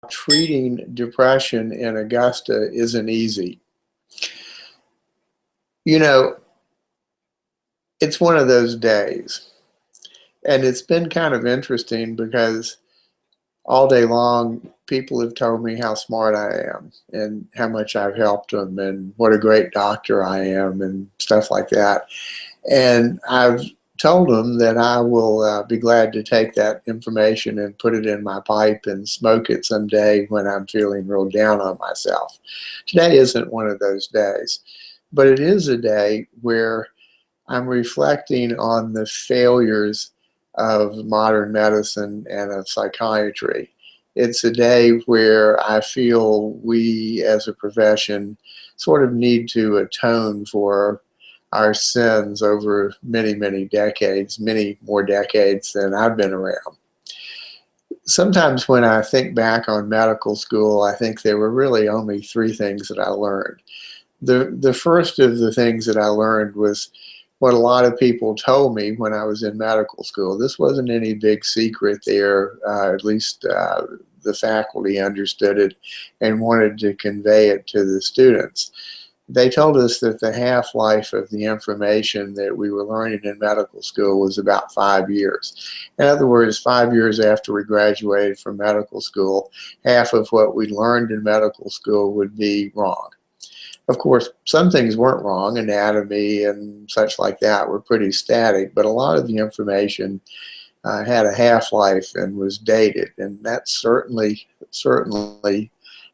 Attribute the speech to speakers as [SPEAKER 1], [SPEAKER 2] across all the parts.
[SPEAKER 1] treating depression in Augusta isn't easy. You know, it's one of those days. And it's been kind of interesting because all day long, people have told me how smart I am and how much I've helped them and what a great doctor I am and stuff like that. And I've told them that I will be glad to take that information and put it in my pipe and smoke it someday when I'm feeling real down on myself. Today isn't one of those days, but it is a day where I'm reflecting on the failures of modern medicine and of psychiatry. It's a day where I feel we as a profession sort of need to atone for our sins over many, many decades, many more decades than I've been around. Sometimes when I think back on medical school, I think there were really only three things that I learned. The first of the things that I learned was what a lot of people told me when I was in medical school. This wasn't any big secret there, at least the faculty understood it and wanted to convey it to the students. They told us that the half-life of the information that we were learning in medical school was about 5 years. In other words, 5 years after we graduated from medical school, half of what we learned in medical school would be wrong. Of course, some things weren't wrong. Anatomy and such like that were pretty static, but a lot of the information had a half-life and was dated, and that certainly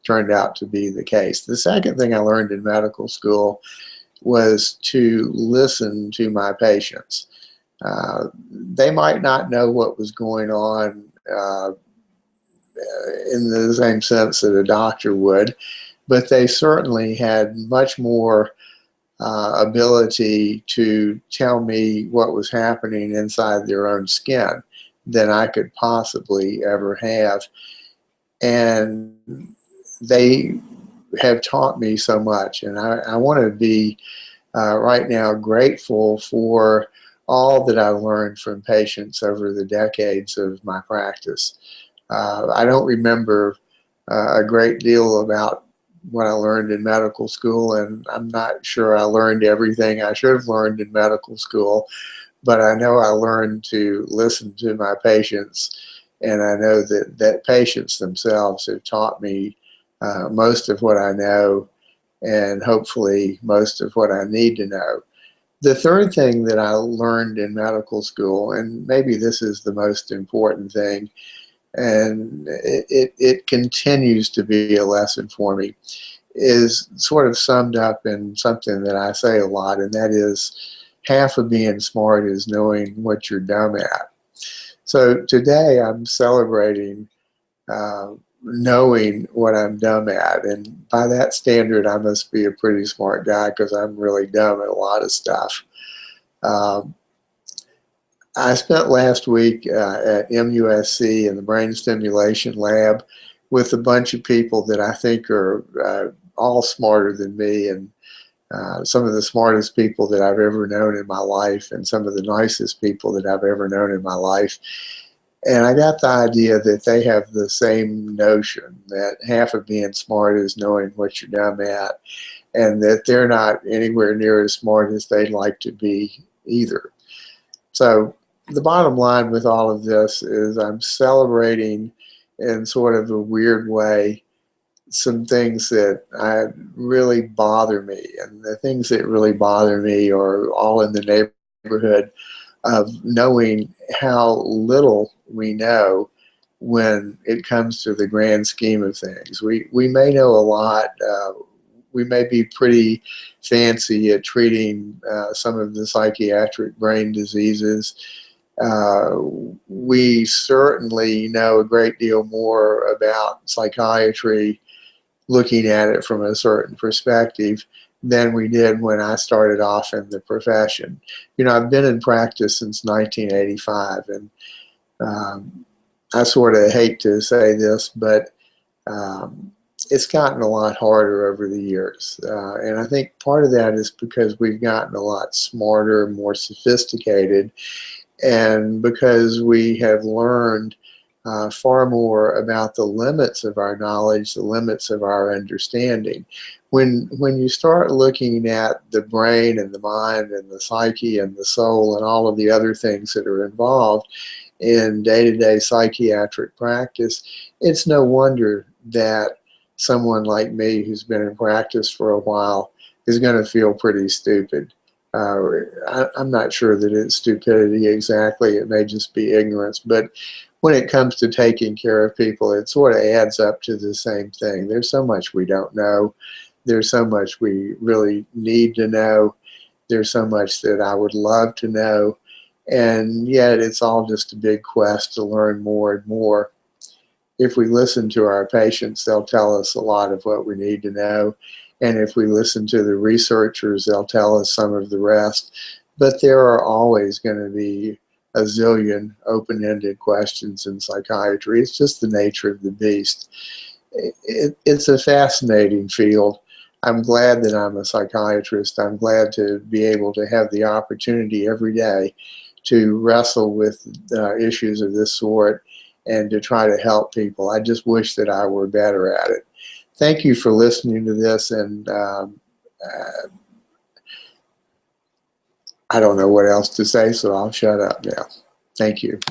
[SPEAKER 1] turned out to be the case. The second thing I learned in medical school was to listen to my patients. They might not know what was going on in the same sense that a doctor would, but they certainly had much more ability to tell me what was happening inside their own skin than I could possibly ever have. And they have taught me so much, and I want to be right now grateful for all that I've learned from patients over the decades of my practice. I don't remember a great deal about what I learned in medical school, and I'm not sure I learned everything I should have learned in medical school, but I know I learned to listen to my patients, and I know that patients themselves have taught me most of what I know and hopefully most of what I need to know. The third thing that I learned in medical school, and maybe this is the most important thing, and it continues to be a lesson for me, is sort of summed up in something that I say a lot, and that is half of being smart is knowing what you're dumb at. So today I'm celebrating knowing what I'm dumb at, and by that standard I must be a pretty smart guy because I'm really dumb at a lot of stuff. Um, I spent last week at MUSC in the brain stimulation lab with a bunch of people that I think are all smarter than me, and some of the smartest people that I've ever known in my life, and some of the nicest people that I've ever known in my life. And I got the idea that they have the same notion, that half of being smart is knowing what you're dumb at, and that they're not anywhere near as smart as they'd like to be either. So the bottom line with all of this is I'm celebrating in sort of a weird way some things that really bother me. And the things that really bother me are all in the neighborhood of knowing how little we know when it comes to the grand scheme of things. We may know a lot. We may be pretty fancy at treating some of the psychiatric brain diseases. We certainly know a great deal more about psychiatry looking at it from a certain perspective than we did when I started off in the profession. You know, I've been in practice since 1985, and I sort of hate to say this, but it's gotten a lot harder over the years. And I think part of that is because we've gotten a lot smarter, more sophisticated, and because we have learned far more about the limits of our knowledge, the limits of our understanding. When you start looking at the brain and the mind and the psyche and the soul and all of the other things that are involved in day-to-day psychiatric practice, it's no wonder that someone like me who's been in practice for a while is going to feel pretty stupid. I'm not sure that it's stupidity exactly. It may just be ignorance. But when it comes to taking care of people, it sort of adds up to the same thing. There's so much we don't know. There's so much we really need to know. There's so much that I would love to know. And yet it's all just a big quest to learn more and more. If we listen to our patients, they'll tell us a lot of what we need to know. And if we listen to the researchers, they'll tell us some of the rest. But there are always going to be a zillion open-ended questions in psychiatry. It's just the nature of the beast. It's a fascinating field. I'm glad that I'm a psychiatrist. I'm glad to be able to have the opportunity every day to wrestle with issues of this sort and to try to help people. I just wish that I were better at it. Thank you for listening to this, and I don't know what else to say, so I'll shut up now. Thank you.